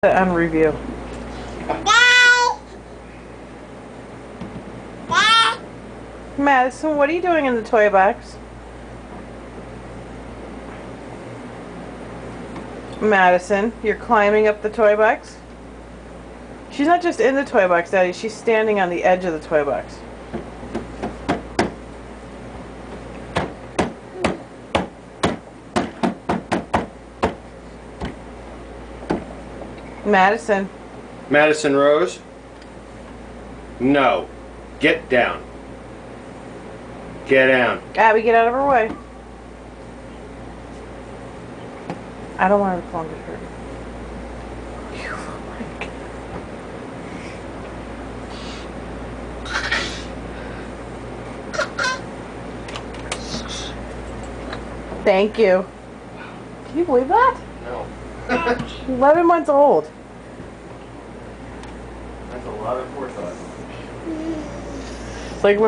On review. Madison, what are you doing in the toy box? Madison, you're climbing up the toy box? She's not just in the toy box, Daddy. She's standing on the edge of the toy box. Madison. Madison Rose? No. Get down. Get down. Abby, get out of her way. I don't want her to fall and get hurt. Thank you. Can you believe that? No. 11 months old. That's a lot of forethought. It's like,